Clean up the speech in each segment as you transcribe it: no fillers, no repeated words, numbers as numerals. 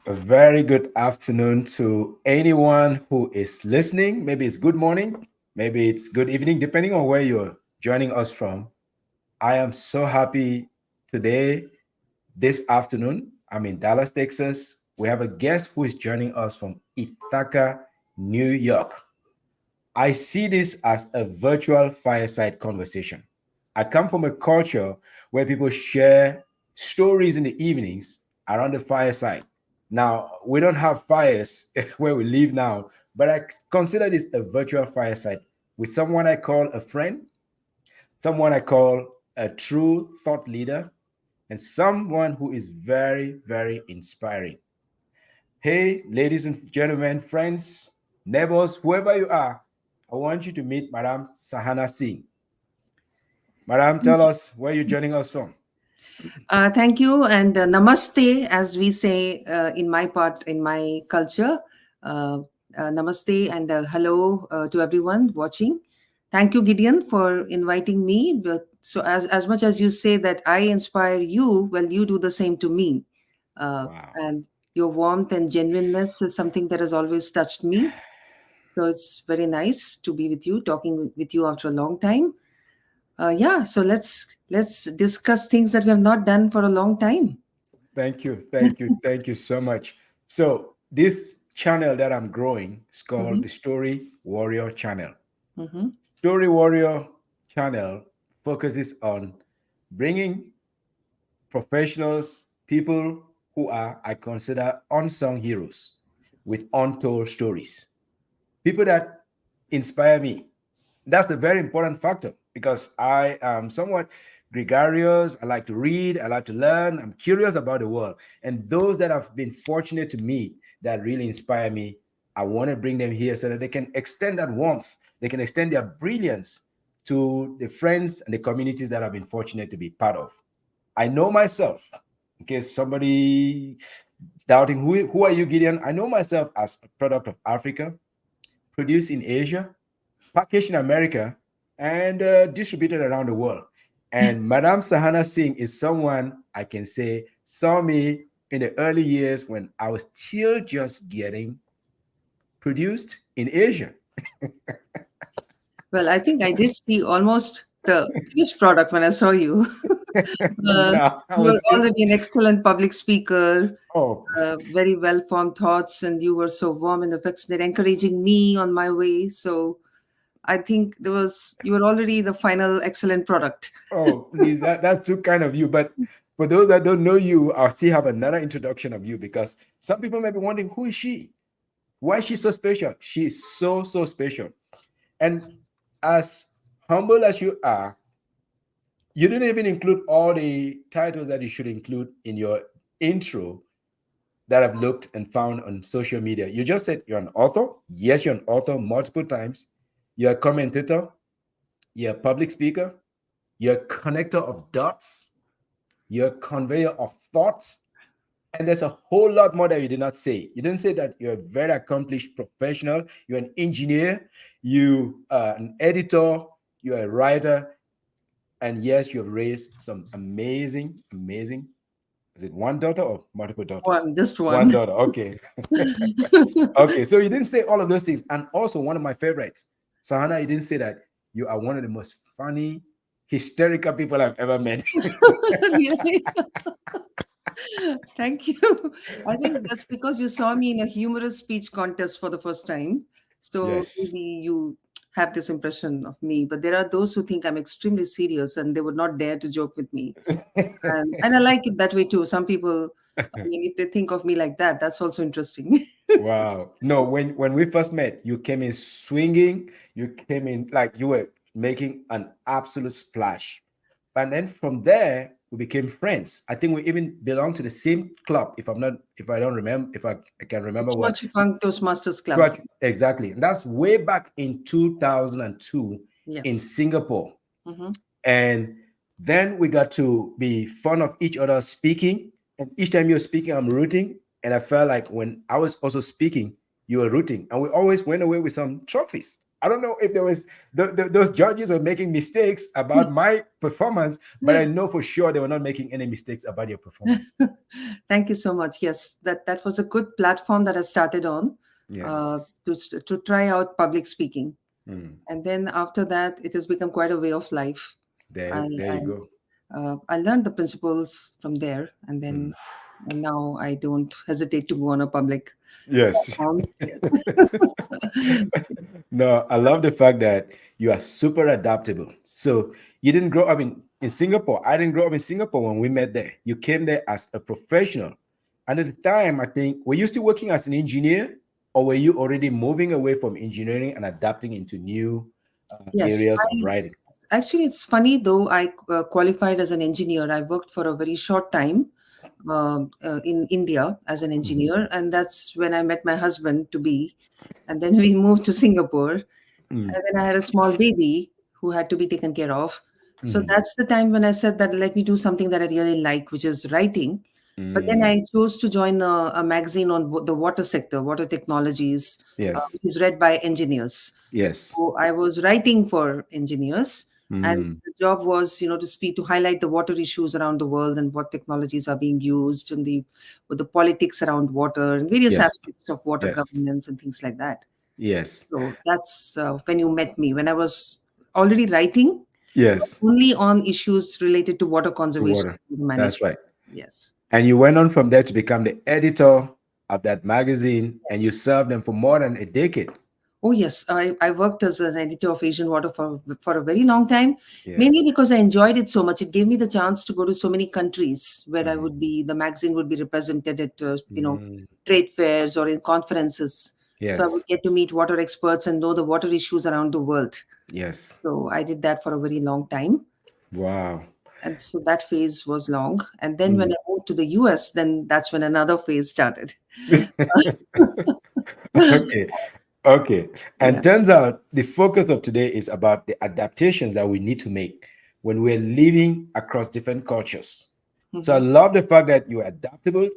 A very good afternoon to anyone who is listening. Maybe it's good morning, maybe it's good evening, depending on where you're joining us from. I am so happy today, this afternoon. I'm in Dallas, Texas. We have a guest who is joining us from Ithaca, New York. I see this as a virtual fireside conversation. I come from a culture where people share stories in the evenings around the fireside. Now, we don't have fires where we live now, but I consider this a virtual fireside with someone I call a friend, someone I call a true thought leader, and someone who is very, very inspiring. Hey, ladies and gentlemen, friends, neighbors, whoever you are, I want you to meet Madam Sahana Singh. Madam, tell us where you're joining us from. Thank you and namaste, as we say in my part, in my culture. Uh, Namaste and hello to everyone watching. Thank you, Gideon, for inviting me. But so, as much as you say that I inspire you, well, you do the same to me. Wow. And your warmth and genuineness is something that has always touched me. So it's very nice to be with you, talking with you after a long time. Yeah, so let's discuss things that we have not done for a long time. Thank you. Thank you. Thank you so much. So, this channel that I'm growing is called Hmm. the Story Warrior Channel. Hmm. Story Warrior Channel focuses on bringing professionals, people who are, I consider, unsung heroes with untold stories. People that inspire me. That's a very important factor because I am somewhat gregarious. I like to read, I like to learn, I'm curious about the world. And those that have been fortunate to meet that really inspire me, I want to bring them here so that they can extend that warmth, they can extend their brilliance to the friends and the communities that I've been fortunate to be part of. I know myself, in case somebody is doubting who are you, Gideon? I know myself as a product of Africa, produced in Asia, packaged in America, and distributed around the world. And Madame Sahana Singh is someone I can say saw me in the early years when I was still just getting produced in Asia. Well, I think I did see almost the finished product when I saw you. No, I You was were still, already an excellent public speaker, oh, very well formed thoughts, and you were so warm and affectionate, encouraging me on my way. So I think you were already the final excellent product. oh, please, that's too kind of you. But for those that don't know you, I'll still have another introduction of you because some people may be wondering, who is she? Why is she so special? She is so, so special. And as humble as you are, you didn't even include all the titles that you should include in your intro that I've looked and found on social media. You just said you're an author. Yes, you're an author multiple times. You're a commentator. You're a public speaker. You're a connector of dots. You're a conveyor of thoughts. And there's a whole lot more that you did not say. You didn't say that you're a very accomplished professional. You're an engineer. You are an editor. You're a writer. And yes, you have raised some amazing, amazing. Is it one daughter or multiple daughters? One, just One one. daughter. Okay. Okay. So you didn't say all of those things. And also, one of my favorites, Sahana, you didn't say that you are one of the most funny, hysterical people I've ever met. Really? Thank you. I think that's because you saw me in a humorous speech contest for the first time. So Yes. maybe you have this impression of me. But there are those who think I'm extremely serious and they would not dare to joke with me. And I like it that way too. Some people, I mean, if they think of me like that, that's also interesting. Wow. No, when we first met, you came in swinging. You came in like you were making an absolute splash. And then from there, we became friends. I think we even belonged to the same club, if I don't remember, if I can remember It's well. Church Funk Toastmasters Club. But exactly. And that's way back in 2002 in Yes. Singapore. Hmm. And then we got to be fond of each other speaking. And each time you're speaking, I'm rooting. And I felt like when I was also speaking, you were rooting. And we always went away with some trophies. I don't know if there was those judges were making mistakes about my performance, but I know for sure they were not making any mistakes about your performance. Thank you so much. Yes, that was a good platform that I started on, Yes. to try out public speaking, Mm. and then after that, it has become quite a way of life. There, I there you I, go. I learned the principles from there, Mm. and now I don't hesitate to go on a public Yes. platform. Yes. No, I love the fact that you are super adaptable. So you didn't grow up in Singapore. I didn't grow up in Singapore when we met there. You came there as a professional. And at the time, I think, were you still working as an engineer or were you already moving away from engineering and adapting into new Yes, areas of writing? actually, it's funny though. I qualified as an engineer. I worked for a very short time in India as an Mhm. engineer, and that's when I met my husband to be. And then we moved to Singapore, Mm. and then I had a small baby who had to be taken care of. So Mm. that's the time when I said that let me do something that I really like, which is writing. But then Mm. I chose to join a magazine on the water sector, water technologies, Yes. which is read by engineers. Yes. So I was writing for engineers, and Mm. the job was, to speak to highlight the water issues around the world and what technologies are being used, and the with the politics around water and various Yes. aspects of water Yes. governance and things like that. Yes. So that's when you met me, when I was already writing, but Yes. only on issues related to water To conservation water. and That's management. right. Yes. And you went on from there to become the editor of that magazine, and you Yes. served them for more than a decade. Oh, yes. I worked as an editor of Asian Water for a very long time, mainly Yes. because I enjoyed it so much. It gave me the chance to go to so many countries where Mhm. the magazine would be represented at, Mm. trade fairs or in conferences. So I would Yes. get to meet water experts and know the water issues around the world. Yes. So I did that for a very long time. Wow. And so that phase was long. And then when Mm. I moved to the US, then that's when another phase started. Okay. Okay. Yeah. And turns out the focus of today is about the adaptations that we need to make when we're living across different cultures. So I Mhm. love the fact that you were adaptable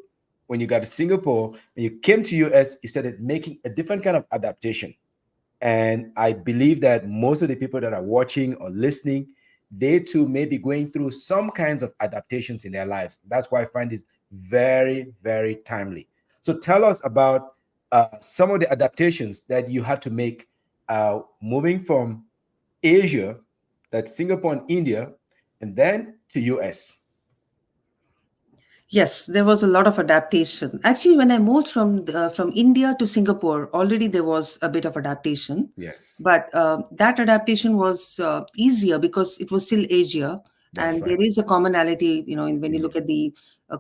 when you got to Singapore, when you came to US, you started making a different kind of adaptation. And I believe that most of the people that are watching or listening, they too may be going through some kinds of adaptations in their lives. That's why I find this very, very timely. So tell us about some of the adaptations that you had to make moving from Asia, that's Singapore and India, and then to US. Yes, there was a lot of adaptation. Actually, when I moved from India to Singapore, already there was a bit of adaptation, Yes, but that adaptation was easier because it was still Asia, that's and right. there is a commonality. When you Mm. look at the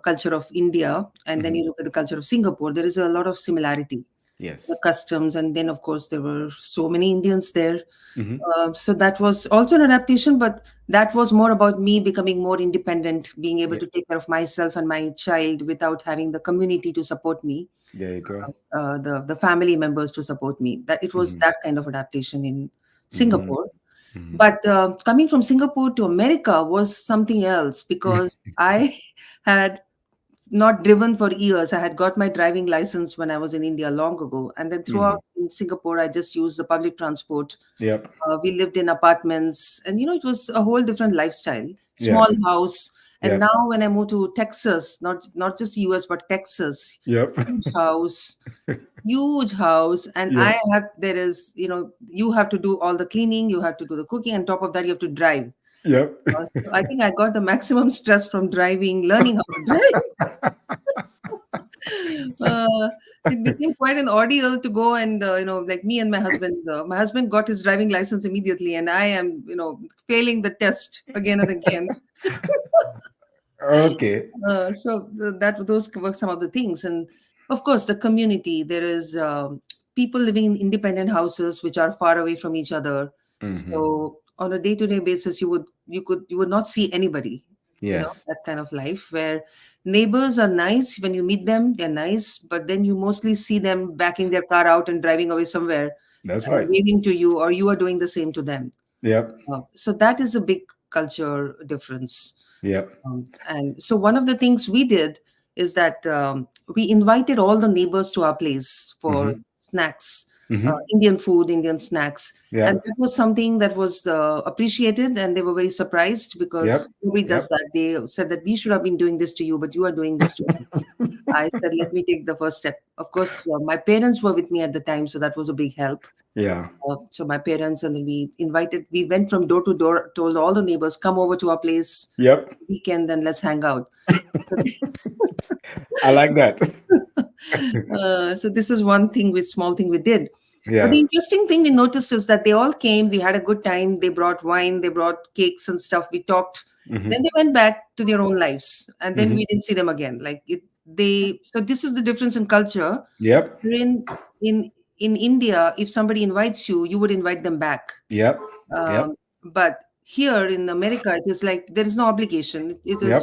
culture of India and then Mhm. you look at the culture of Singapore, there is a lot of similarity, the Yes. customs, and then of course there were so many Indians there. Mhm. So that was also an adaptation, but that was more about me becoming more independent, being able Yeah, to take care of myself and my child without having the community to support me, there you go. the family members to support me. That it was Mhm. that kind of adaptation in Mhm. Singapore. Mhm. But coming from Singapore to America was something else because I had not driven for years. I had got my driving license when I was in India long ago, and then throughout Mhm. in Singapore, I just used the public transport. Yep. We lived in apartments, and it was a whole different lifestyle. Small Yes. house, and Yep. now when I moved to Texas, not just US but Texas, Yep. huge house, huge house, and Yep. I have there is you have to do all the cleaning, you have to do the cooking, and top of that you have to drive. Yep. So I think I got the maximum stress from driving, learning how to drive. uh, it became quite an ordeal to go and like me and my husband. My husband got his driving license immediately, and I am failing the test again and again. Okay. That those were some of the things, and of course the community. There is people living in independent houses which are far away from each other. Mhm. So on a day-to-day basis, you would not see anybody. Yes. That kind of life where neighbors are nice when you meet them, they're nice, but then you mostly see them backing their car out and driving away somewhere That's and right. waving to you, or you are doing the same to them. Yep. So that is a big culture difference. Yep. And so one of the things we did is that we invited all the neighbors to our place for Mhm. snacks. Mm-hmm. Indian food, Indian snacks. And Yep. that was something that was appreciated, and they were very surprised Yep. because nobody does Yep. that. They said that we should have been doing this to you, but you are doing this to us. I said, let me take the first step. Of course, my parents were with me at the time, so that was a big help. Yeah. So my parents, and then we went from door to door, told all the neighbors, come over to our place Yep. weekend and let's hang out. I like that. So this is one thing, with small thing we did. But the Yeah. interesting thing we noticed is that they all came. We had a good time. They brought wine. They brought cakes and stuff. We talked. Then Mm-hmm. they went back to their own lives, and then Mm-hmm. we didn't see them again. Like it, they. So this is the difference in culture. Yep. In in India, if somebody invites you, you would invite them back. Yep. Yep. But here in America, it is like there is no obligation. It is Yep.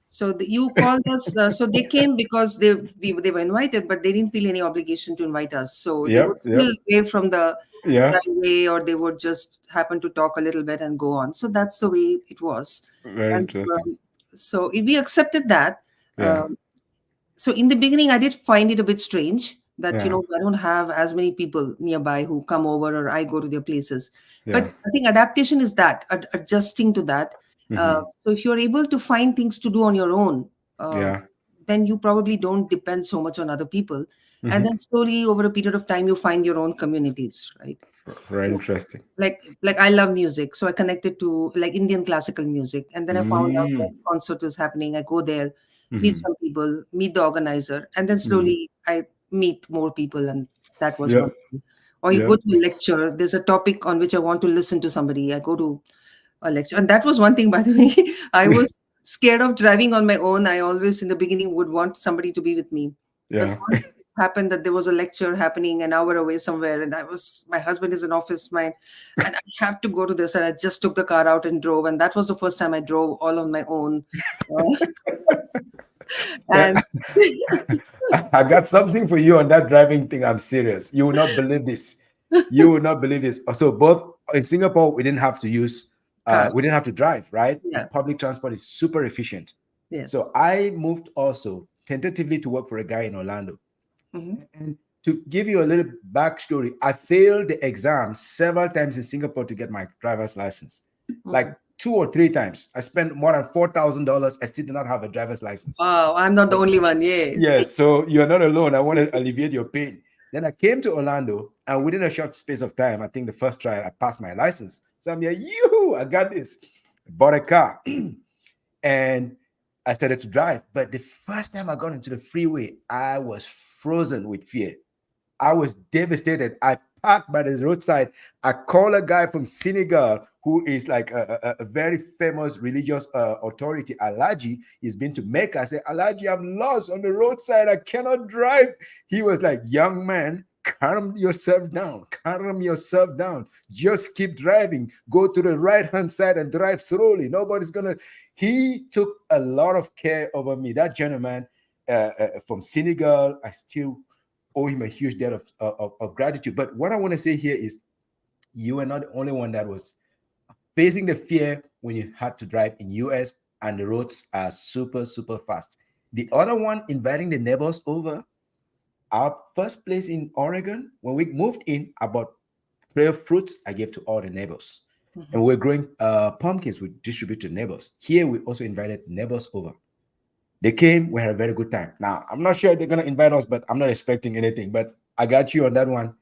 so you called us. So they came because they were invited, but they didn't feel any obligation to invite us. So they would Yep. still Yep. wave from the Yeah. driveway, or they would just happen to talk a little bit and go on. So that's the way it was, Very and interesting. so we accepted that. Yeah. Um, so in the beginning, I did find it a bit strange that Yeah. I don't have as many people nearby who come over, or I go to their places. But Yeah. I think adaptation is that adjusting to that. Mm-hmm. So if you're able to find things to do on your own, uh, Yeah. then you probably don't depend so much on other people, and Mm-hmm. then slowly over a period of time you find your own communities, right? Very interesting. Like I love music, so I connected to like Indian classical music, and then I found out when Mm. concert is happening, I go there, meet Mm-hmm. some people, meet the organizer, and then Mm-hmm. slowly I meet more people, and that was one Yep. thing. Or you go Yep. to a lecture, there's a topic on which I want to listen to somebody, I go to a lecture. And that was one thing, by the way. I was scared of driving on my own. I always in the beginning would want somebody to be with me, but Yeah. once it happened that there was a lecture happening an hour away somewhere, and my husband is an office man, and I have to go to this, and I just took the car out and drove, and that was the first time I drove all on my own. Uh, Yeah. and I got something for you on that driving thing. I'm serious. You will not believe this. You will not believe this. So both in Singapore, we didn't have to use cars. we didn't have to drive, right? Yeah. Public transport is super efficient. Yes. So I moved also tentatively to work for a guy in Orlando. Mhm. And to give you a little backstory, I failed the exam several times in Singapore to get my driver's license. Mhm. Like 2 or 3 times. I spent more than $4,000. I still did not have a driver's license. Wow, I'm not the only one. Yay. Yes, so you're not alone. I want to alleviate your pain. Then I came to Orlando, and within a short space of time, I think the first trial, I passed my license. So I'm like, yoo, I got this. Bought a car, and I started to drive. But the first time I got into the freeway, I was frozen with fear. I was devastated. I parked by the roadside. I called a guy from Senegal who is like a very famous religious authority, Alaji. He's been to Mecca. I said, Alaji, I'm lost on the roadside. I cannot drive. He was like, young man, calm yourself down. Calm yourself down. Just keep driving. Go to the right-hand side and drive slowly. Nobody's going to. He took a lot of care over me. That gentleman from Senegal, I still owe him a huge debt of gratitude. But what I want to say here is you are not the only one that was facing the fear when you had to drive in US and the roads are super, super fast. The other one, inviting the neighbors over. Our first place in Oregon, when we moved in, about 12 fruits I gave to all the neighbors. And we're growing pumpkins we distribute to neighbors. Here we also invited neighbors over. They came, we had a very good time. Now, I'm not sure they're going to invite us, but I'm not expecting anything. But I got you on that one.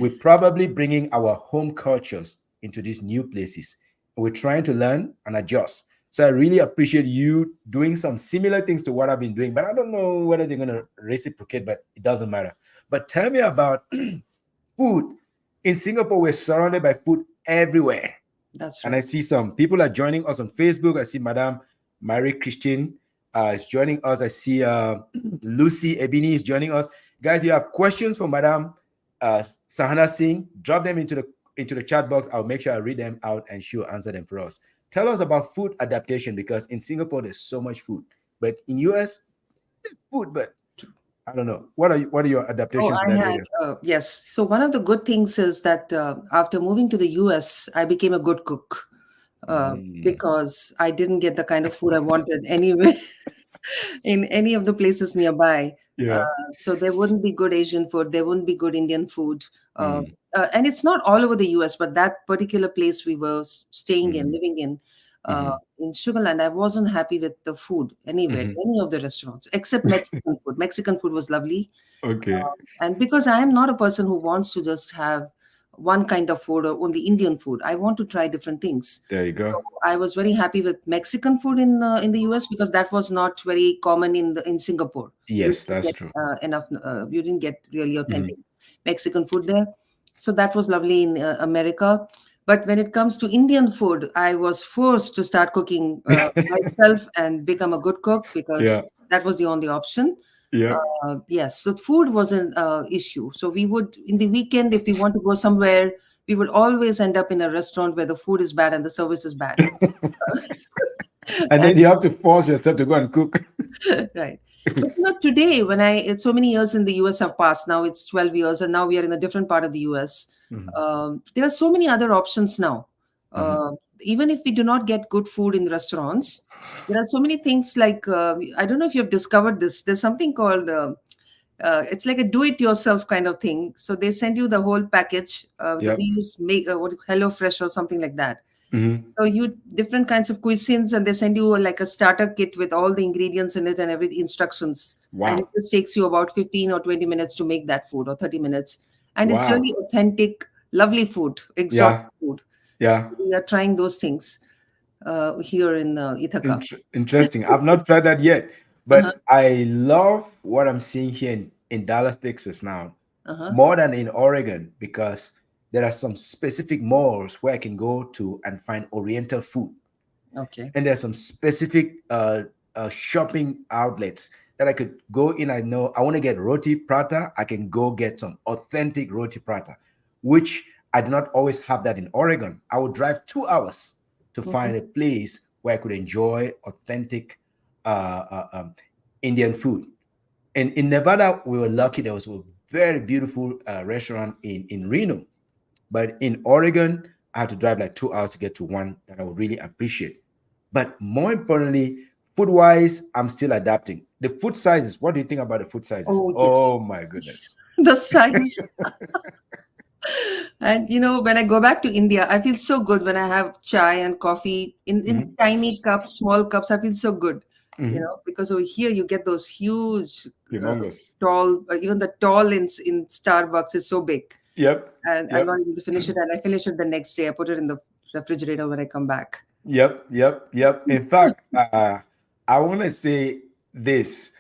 We're probably bringing our home cultures into these new places. We're trying to learn and adjust. So I really appreciate you doing some similar things to what I've been doing, but I don't know whether they're going to reciprocate, but it doesn't matter. But tell me about food. In Singapore, we're surrounded by food everywhere. That's And I right. see some people are joining us on Facebook. I see Madame Marie Christine is joining us. I see Lucy Ebini is joining us. Guys, you have questions for Madame Sahana Singh, drop them into the chat box. I'll make sure I read them out and she'll answer them for us. Tell us about food adaptation, because in Singapore there's so much food, but in US there's food, but I don't know. What are your Oh, adaptations in I that had, area? yes. So one of the good things is that after moving to the US, I became a good cook Mm, because I didn't get the kind of food I wanted anywhere in any of the places nearby. Uh, yeah. so there wouldn't be good Asian food, there wouldn't be good Indian food. Mm. And it's not all over the US, but that particular place we were staying in, Mm. living Mm. in Sugarland, I wasn't happy with the food anywhere, Mm. any of the restaurants, except Mexican food. Mexican food was lovely. Okay. And because I am not a person who wants to just have one kind of food or only Indian food, I want to try different things. There you So go. I was very happy with Mexican food in the US because that was not very common in Singapore. You Yes, didn't that's get true. enough. You didn't get really Mhm. authentic Mexican food there. So that was lovely in America. But when it comes to Indian food, I was forced to start cooking myself and become a good cook because Yeah. that was the only option. Yeah. Yes, so food was an issue. So we would, in the weekend, if we want to go somewhere, we would always end up in a restaurant where the food is bad and the service is bad. And And then you have to force yourself to go and cook. right. But today, when it's so many years in the US have passed, now it's 12 years, and now we are in a different part of the US. Mhm. There are so many other options now. Mhm. Even if we do not get good food in the restaurants, there are so many things like, I don't know if you've discovered this. There's something called, it's like a do-it-yourself kind of thing. So they send you the whole package. We Yep. use make what Hello Fresh or something like that. Mhm. So you different kinds of cuisines, and they send you like a starter kit with all the ingredients in it and every instructions. And it Wow. just takes you about 15 or 20 minutes to make that food, or 30 minutes. And it's Wow. really authentic, lovely food, exotic Yeah. food. So Yeah. we are trying those things here in Ithaca. Interesting. I've not tried that yet, Uh-huh, but I love what I'm seeing here in Dallas, Texas now, uh-huh. more than in Oregon, because there are some specific malls where I can go to and find Oriental food. Okay. And there's some specific shopping outlets that I could go in. I know I want to get roti prata. I can go get some authentic roti prata, which I do not always have that in Oregon. I would drive 2 hours to Mhm. find a place where I could enjoy authentic uh, uh, um, Indian food. And in Nevada, we were lucky. There was a very beautiful restaurant in Reno, but in Oregon, I had to drive like 2 hours to get to one that I would really appreciate. But more importantly, food wise, I'm still adapting. The food sizes, what do you think about the food sizes? Oh, yes. Oh my goodness. The size. And when I go back to India, I feel so good when I have chai and coffee in Mhm. tiny cups, small cups. I feel so good, Mhm. because over here you get those huge, Humongous. tall, even the tall in Starbucks is so big, Yep. and I'm Yep. not able to finish it. And I finish it the next day. I put it in the refrigerator when I come back. Yep. Yep. Yep. In fact, I want to say this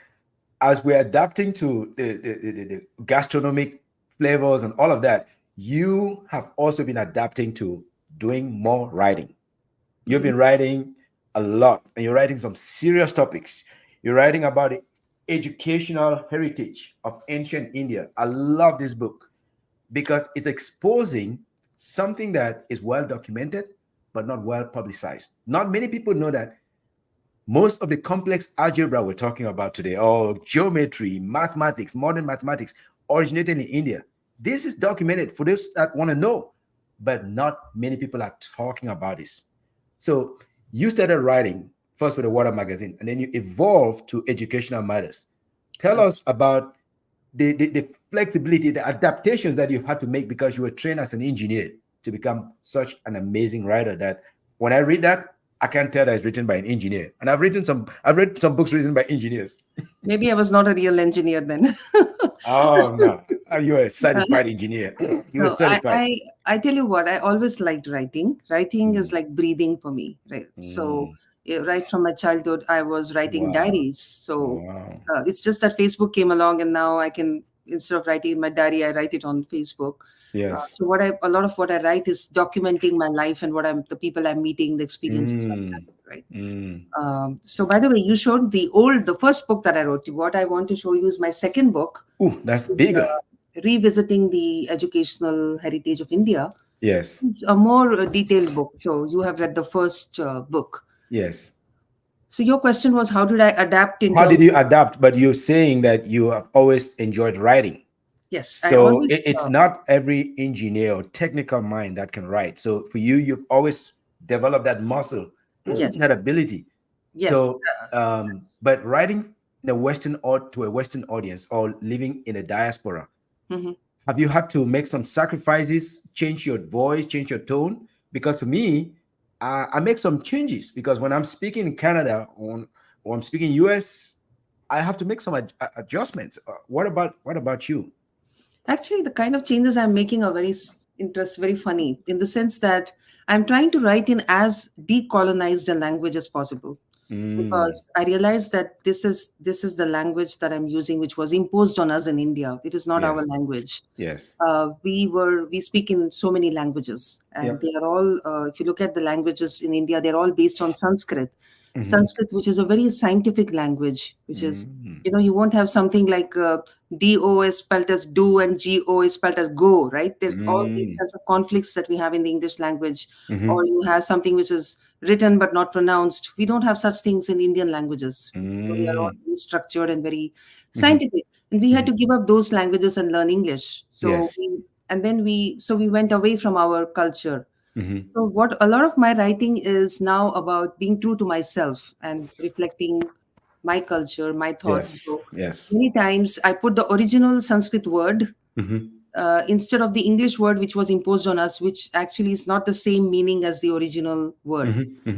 as we're adapting to the gastronomic flavors and all of that, you have also been adapting to doing more writing. You've Mhm. been writing a lot, and you're writing some serious topics. You're writing about the educational heritage of ancient India. I love this book because it's exposing something that is well documented but not well publicized. Not many people know that most of the complex algebra we're talking about today, or geometry, mathematics, modern mathematics, originated in India. This is documented for those that want to know, but not many people are talking about this. So you started writing first with the Water magazine, and then you evolved to educational matters. Tell us about the flexibility, the adaptations that you had to make because you were trained as an engineer to become such an amazing writer that when I read that, I can't tell that it's written by an engineer. And I've read some books written by engineers. Maybe I was not a real engineer then. Oh no, you're a certified engineer. You're No, certified. I tell you what, I always liked writing. Writing is Mm, like breathing for me, right? So, mm, right from my childhood, I was writing wow. diaries. So, Wow. it's just that Facebook came along, and now I can, instead of writing in my diary, I write it on Facebook. Yes. So, a lot of what I write is documenting my life and the people I'm meeting, the experiences I'm Mm, having, right? mm. So, by the way, you showed the first book that I wrote. What I want to show you is my second book, Ooh, that's is bigger. revisiting the educational heritage of India. Yes. It's a more detailed book. So you have read the first book. Yes. So your question was, how did I adapt in How terms did you of, adapt? But you're saying that you have always enjoyed writing. yes, I So always, it's not every engineer or technical mind that can write. So for you, you've always developed that muscle, that yes, ability. yes. So, but writing in a Western or to a Western audience or living in a diaspora, Mhm. Have you had to make some sacrifices, change your voice, change your tone? Because for me, I make some changes because when I'm speaking in Canada or I'm speaking US, I have to make some adjustments. What about you? Actually, the kind of changes I'm making are very funny in the sense that I'm trying to write in as decolonized a language as possible, Mm, because I realize that this is the language that I'm using, which was imposed on us in India. It is not our yes, language. yes, We speak in so many languages, and yep. they are all. If you look at the languages in India, they're all based on Sanskrit. Hmm. Sanskrit, which is a very scientific language, which is, Mm, you won't have something like do is spelled as do and go is spelled as go, right? There all these mm, kinds of conflicts that we have in the English language, or hmm, you have something which is written but not pronounced. We don't have such things in Indian languages. They are all mm, very structured and very hmm, scientific, and we had hmm. to give up those languages and learn English. Yes. And then we went away from our culture. Hmm. So what a lot of my writing is now about being true to myself and reflecting my culture, my thoughts. Yes. So Yes. many times I put the original Sanskrit word Hmm. instead of the English word which was imposed on us, which actually is not the same meaning as the original word. Hmm.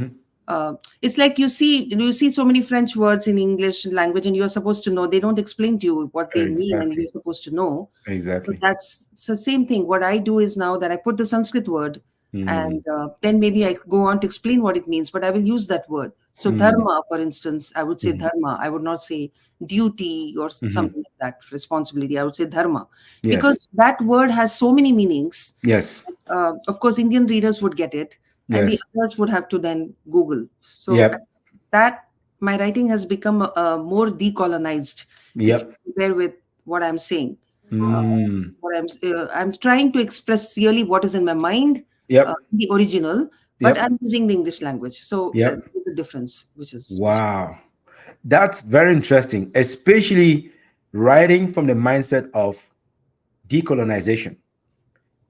Hmm. It's like you see so many French words in English language, and you're supposed to know. They don't explain to you what they mean, and you're Exactly. supposed to know. So Exactly. that's it's the same thing. What I do is now that I put the Sanskrit word, Mm, and then maybe I go on to explain what it means, but I will use that word. So mm, dharma, for instance, I would say mhm, dharma. I would not say duty or mhm. something like that, responsibility. I would say dharma, Yes. because that word has so many meanings. Yes. Of course, Indian readers would get it, and the Yes. others would have to then Google. So Yep. that my writing has become more decolonized if you Yep. compare with what I'm saying. Uh, Mm, I'm trying to express really what is in my mind, yep. the original, but Yep. I'm using the English language. So Yep. there's a difference, which Wow. That's very interesting, especially writing from the mindset of decolonization.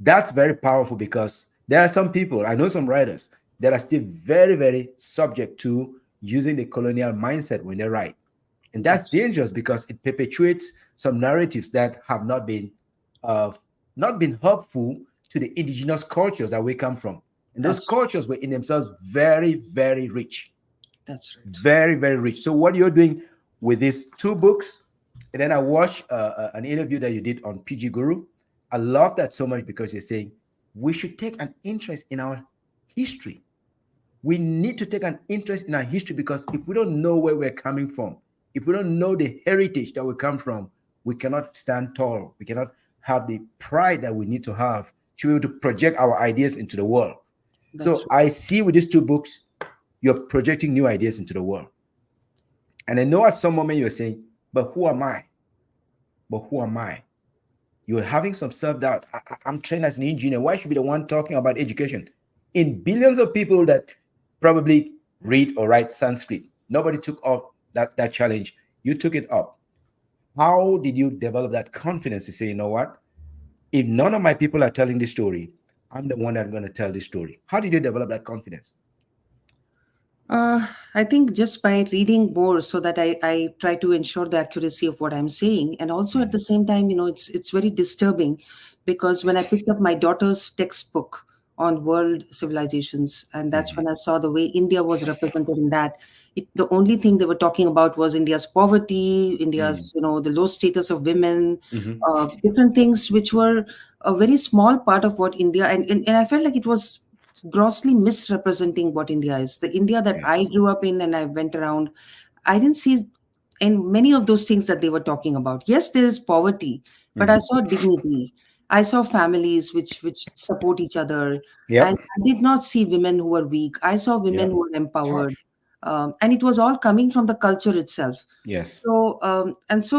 That's very powerful because there are some people, I know some writers that are still very, very subject to using the colonial mindset when they write. And that's that's dangerous because it perpetuates some narratives that have uh, not been helpful to the indigenous cultures that we come from. And those that's cultures were in themselves very, very rich, that's right. very, very rich. So what you're doing with these two books, and then I watched an interview that you did on PG Guru. I love that so much because you're saying we should take an interest in our history. We need to take an interest in our history because if we don't know where we're coming from, if we don't know the heritage that we come from, we cannot stand tall. We cannot have the pride that we need to have to be able to project our ideas into the world. That's So right. I see with these two books, you're projecting new ideas into the world. And I know at some moment you're saying, but who am I? But who am I? You're having some self doubt. I'm trained as an engineer. Why should I be the one talking about education? In billions of people that probably read or write Sanskrit, nobody took up that challenge. You took it up. How did you develop that confidence to say, you know what? If none of my people are telling this story, I'm the one that's going to tell this story. How did you develop that confidence? I think just by reading more, so that I try to ensure the accuracy of what I'm saying, and also at Mhm, the same time, it's very disturbing, because when I picked up my daughter's textbook on world civilizations, and that's mhm, when I saw the way India was represented in that. The only thing they were talking about was India's poverty, mhm, India's the low status of women, mhm. different things which were a very small part of what India, and I felt like it was grossly misrepresenting what India is. The India that I Yes. grew up in and I went around, I didn't see in many of those things that they were talking about. Yes, there is poverty, but I Mhm. saw dignity. I saw families which support each other, and Yep. I did not see women who were weak. I saw women Yep. who were empowered, Tough. and it was all coming from the culture itself. Yes. So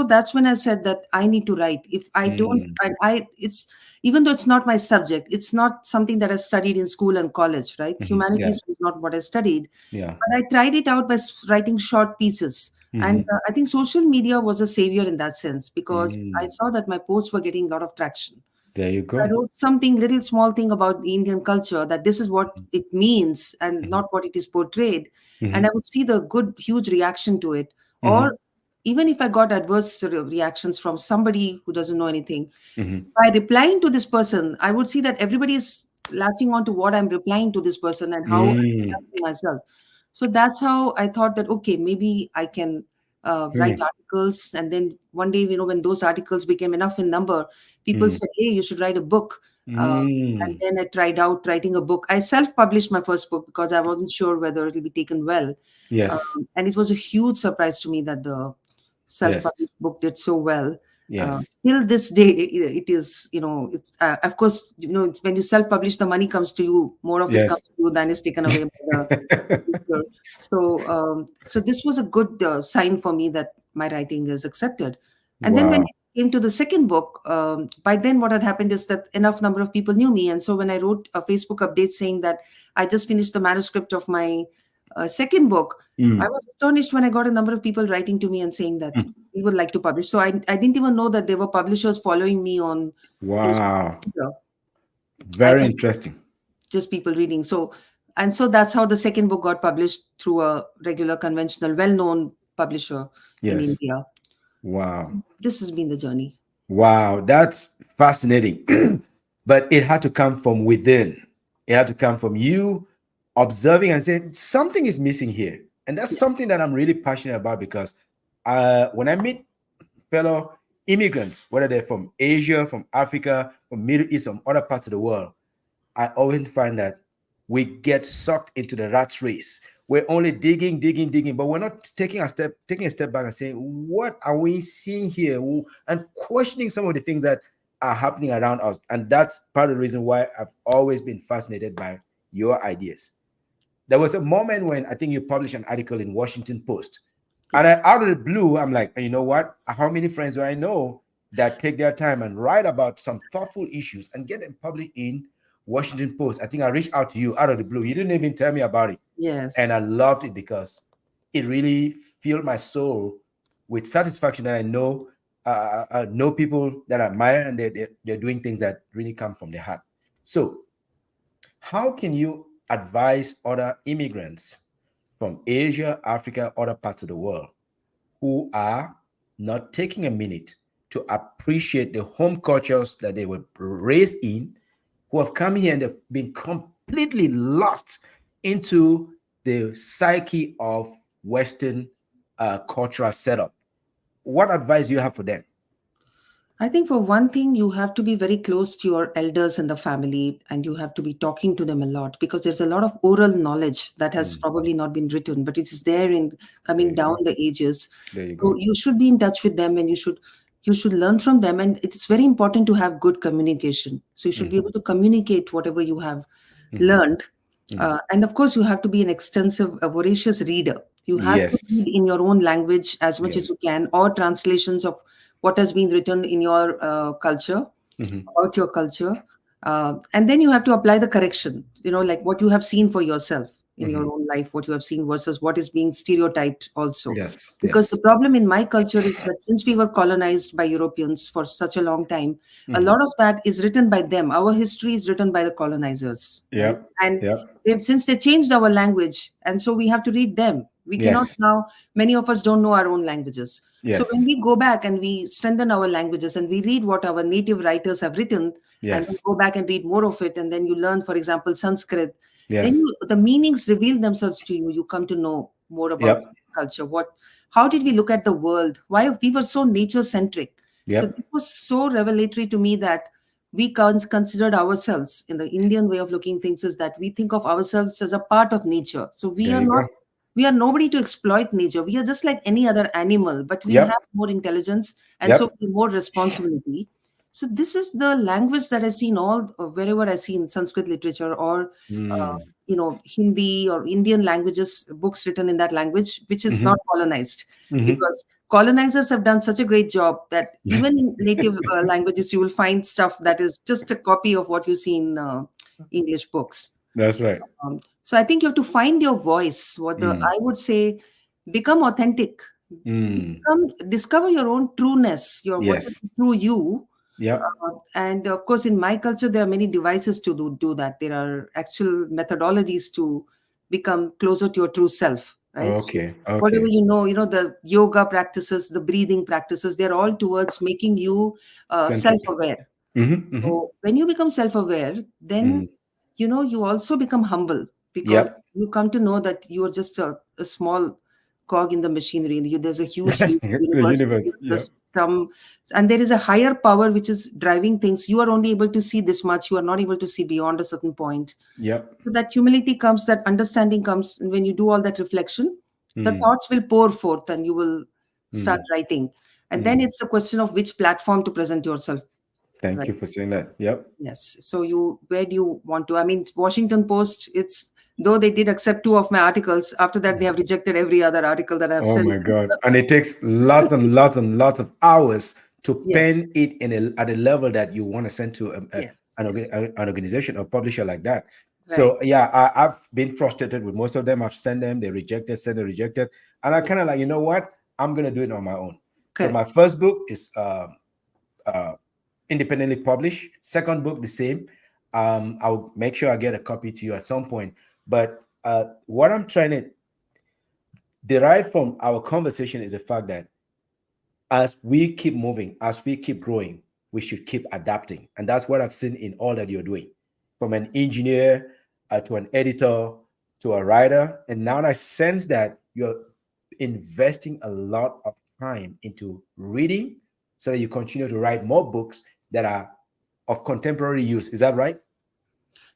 that's when I said that I need to write. If I don't, Mm, it's, even though it's not my subject, it's not something that I studied in school and college, right? mhm. Yeah. Humanities was not what I studied, Yeah. but I tried it out by writing short pieces. And Mhm. I think social media was a savior in that sense, because I Mm. saw that my posts were getting a lot of traction. There you I go. wrote something, little small thing about the Indian culture, that this is what it means and Mhm. not what it is portrayed. And I Mhm. would see the good, huge reaction to it. Or Mhm. even if I got adverse sort of reactions from somebody who doesn't know anything, Hmm. by replying to this person, I would see that everybody is latching on to what I'm replying to this person and how I'm Mm. adapting myself. So that's how I thought that, okay, maybe I can write Mm. articles. And then one day, when those articles became enough in number, people Mm. said, hey, you should write a book. And Mm. then I tried out writing a book. I self published my first book because I wasn't sure whether it will be taken well. Yes. And it was a huge surprise to me that the Yes. self-published book did so well. Yes. Till this day, it is, it's of course, it's when you self-publish, the money comes to you. More of it comes Yes. to you than is taken away by the publisher. So this was a good sign for me that my writing is accepted. And then when Wow. it came to the second book, by then what had happened is that enough number of people knew me, and so when I wrote a Facebook update saying that I just finished the manuscript of my second book, I Mm. was astonished when I got a number of people writing to me and saying that Mm. we would like to publish. So I didn't even know that there were publishers following me on Facebook. Wow. Twitter. I Very thought interesting. just people reading. So that's how the second book got published through a regular, conventional, well-known publisher in Yes. India. Wow. This has been the journey. Wow. That's fascinating. But it had to come from within. It had to come from you observing and saying something is missing here. And that's Yeah. something that I'm really passionate about because when I meet fellow immigrants, whether they're from Asia, from Africa, from Middle East, from other parts of the world, I always find that we get sucked into the rat race. We're only digging, digging, digging, but we're not taking a step back and saying, what are we seeing here? And questioning some of the things that are happening around us. And that's part of the reason why I've always been fascinated by your ideas. There was a moment when I think you published an article in Washington Post. And Yes. out of the blue, I'm like, you know what? How many friends do I know that take their time and write about some thoughtful issues and get them published in Washington Post? I think I reached out to you out of the blue. You didn't even tell me about it. And Yes. I loved it because it really filled my soul with satisfaction that I know people that I admire and they're doing things that really come from their heart. So how can you advise other immigrants from Asia, Africa, other parts of the world who are not taking a minute to appreciate the home cultures that they were raised in, who have come here and they've been completely lost into the psyche of Western cultural setup? What advice do you have for them? I think for one thing, you have to be very close to your elders in the family and you have to be talking to them a lot because there's a lot of oral knowledge that has Mm, probably not been written, but it's there in there coming you down go. the ages. There you So go. you should be in touch with them and you should learn from them. And it's very important to have good communication. So you should be Mhm, able to communicate whatever you have mhm, learned. mm. And of course, you have to be an extensive, a voracious reader. You have to Yes. read in your own language as much as Yes. you can, or translations of what has been written in your culture, Mhm, about your culture. And then you have to apply the correction, like what you have seen for yourself in your mhm. own life, what you have seen versus what is being stereotyped also. Yes. Because the Yes. problem in my culture is that since we were colonized by Europeans for such a long time, a Mhm. lot of that is written by them. Our history is written by the colonizers, right? Yep. And Yep. since they changed our language, and so we have to read them. We cannot Yes. now, many of us don't know our own languages. So when Yes. we go back and we strengthen our languages and we read what our native writers have written, and then Yes. go back and read more of it, and then you learn, for example, Sanskrit, then Yes. the meanings reveal themselves to you. You come to know more about Yep. culture. How did we look at the world? Why we were so nature centric? So Yep. this was so revelatory to me that we considered ourselves in the Indian way of looking things is that we think of ourselves as a part of nature. So we There are you not go. we are nobody to exploit nature. We are just like any other animal, but we have Yep. more intelligence and so Yep. more responsibility. So this is the language that I see in all wherever I see in Sanskrit literature or Mm. Hindi or Indian languages, books written in that language, which is not Mhm. colonized, Mhm. because colonizers have done such a great job that even in native languages you will find stuff that is just a copy of what you see in English books. That's right. So I think you have to find your voice. Mm. I would say, become authentic, Mm. discover your own trueness, what is Yes. true you. Yep. And of course, in my culture, there are many devices to do that. There are actual methodologies to become closer to your true self. right? So Okay. whatever Okay. the yoga practices, the breathing practices, they're all towards making you Centered. self-aware. Mm-hmm. Mm-hmm. So when you become self-aware, then Mm-hmm. you also become humble, Yep. because you come to know that you are just a small cog in the machinery. There's a huge, huge The universe. universe. Yep. And there is a higher power which is driving things. You are only able to see this much. You are not able to see beyond a certain point. Yep. So that humility comes, that understanding comes, and when you do all that reflection, the Mm, thoughts will pour forth, and you will start mm, writing. And then mm. it's the question of which platform to present yourself. Thank Right. you for saying that. Yep. Yes. So where do you want to? I mean, Washington Post, though they did accept two of my articles, after that they have rejected every other article that I've Oh sent my them. God. And it takes lots and lots and lots of hours to Yes. pen it at a level that you want to send to Yes. Yes. an organization or publisher like that. Right. So yeah, I've been frustrated with most of them. I've sent them, they rejected, sent they rejected. And I kind of Yes. like, you know what? I'm gonna do it on my own. So my Correct. first book is uh, independently published. Second book, the same. I'll make sure I get a copy to you at some point. But what I'm trying to derive from our conversation is the fact that as we keep moving, as we keep growing, we should keep adapting. And that's what I've seen in all that you're doing, from an engineer to an editor to a writer. And now I sense that you're investing a lot of time into reading so that you continue to write more books that are of contemporary use. Is that right?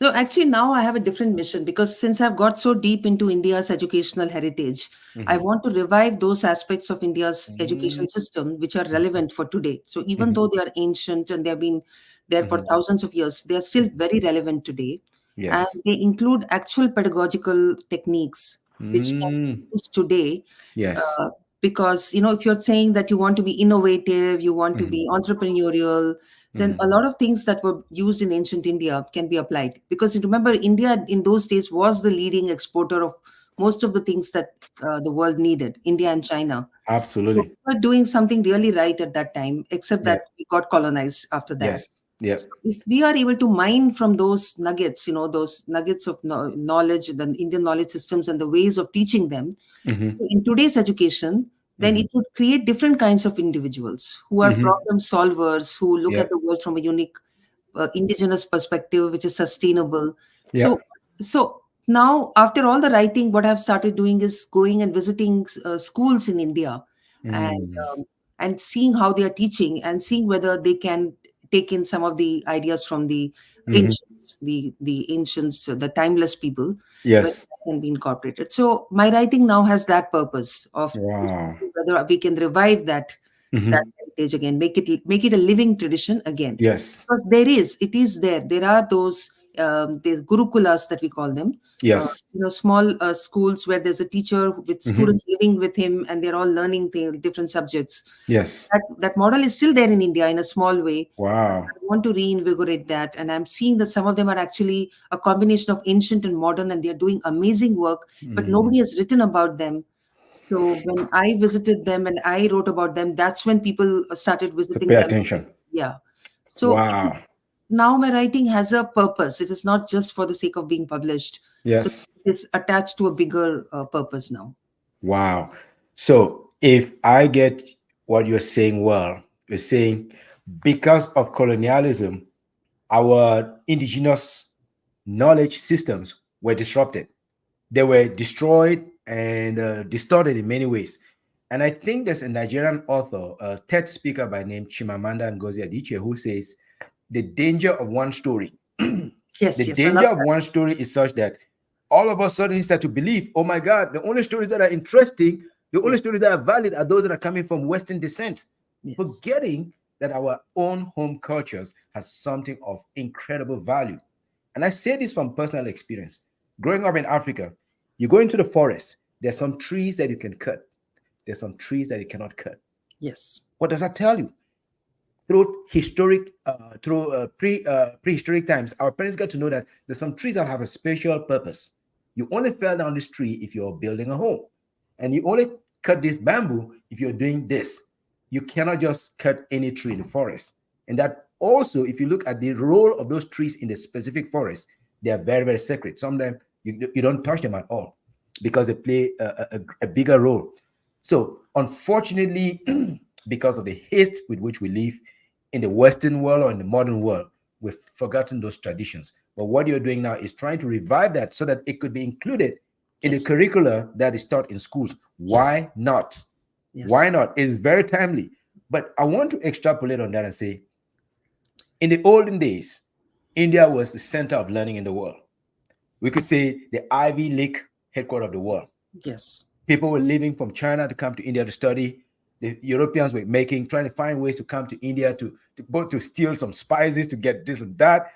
No, actually, now I have a different mission, because since I've got so deep into India's educational heritage, I Mm-hmm. want to revive those aspects of India's Mm-hmm. education system which are relevant for today. So even though they are ancient and they have been there for Mm-hmm. thousands of years, they are still very relevant today. And Yes. they include actual pedagogical techniques which can be Mm. used today. Yes. Uh, because if you're saying that you want to be innovative, you want to Mm-hmm. be entrepreneurial, then Mm-hmm. a lot of things that were used in ancient India can be applied. Because remember, India in those days was the leading exporter of most of the things that the world needed, India and China. So Absolutely. we were doing something really right at that time, except Yeah. that we got colonized after that. Yes. Yep. So if we are able to mine from those nuggets, those nuggets of knowledge, the Indian knowledge systems and the ways of teaching them, Mm-hmm. in today's education, then Mm-hmm. it would create different kinds of individuals who are Mm-hmm. problem solvers, who look at Yep. the world from a unique indigenous perspective, which is sustainable. So, Yep. so now after all the writing, what I've started doing is going and visiting schools in India, and Mm. um, and seeing how they are teaching, and seeing whether they can take in some of the ideas from the Mm-hmm. ancients, the ancients, the timeless people, whether Yes. that can be incorporated. So my writing now has that purpose of Wow. whether we can revive that Mm-hmm. heritage again, make it a living tradition again. Yes. Because it is there are those the gurukulas that we call them, Yes. small schools where there's a teacher with Mm-hmm. students living with him, and they're all learning the different subjects. Yes. That model is still there in India in a small way. Wow. I want to reinvigorate that, and I'm seeing that some of them are actually a combination of ancient and modern, and they're doing amazing work, but Mm. nobody has written about them. So when I visited them and I wrote about them, that's when people started To visiting pay them. attention. Yeah. So Wow. now my writing has a purpose. It is not just for the sake of being published. So Yes. it is attached to a bigger purpose now. Wow. So if I get what you're saying, well, you're saying because of colonialism, our indigenous knowledge systems were disrupted. They were destroyed and distorted in many ways. And I think there's a Nigerian author, a TED speaker by name Chimamanda Ngozi Adichie, who says the danger of one story. The Yes, yes, I love danger of that. one story is such that all of us suddenly start to believe, oh my God, the only stories that are interesting, the only Yes, stories that are valid are those that are coming from Western descent, yes, forgetting that our own home cultures has something of incredible value. And I say this from personal experience. Growing up in Africa, you go into the forest, there's some trees that you can cut, there's some trees that you cannot cut. yes, What does that tell you? Through prehistoric times, our parents got to know that there's some trees that have a special purpose. You only fell down this tree if you're building a home, and you only cut this bamboo if you're doing this. You cannot just cut any tree in the forest. And that also, if you look at the role of those trees in the specific forest, they are very, very sacred. Sometimes you don't touch them at all. because they play a bigger role. So, unfortunately, because of the haste with which we live in the Western world or in the modern world, we've forgotten those traditions. But what you're doing now is trying to revive that so that it could be included in the Yes. curricula that is taught in schools. Yes. Why not? Why Yes. not? It's very timely. But I want to extrapolate on that and say, in the olden days, India was the center of learning in the world. We could say the Ivy League headquarters of the world. Yes. People were leaving from China to come to India to study. The Europeans were trying to find ways to come to India to both to steal some spices, to get this and that.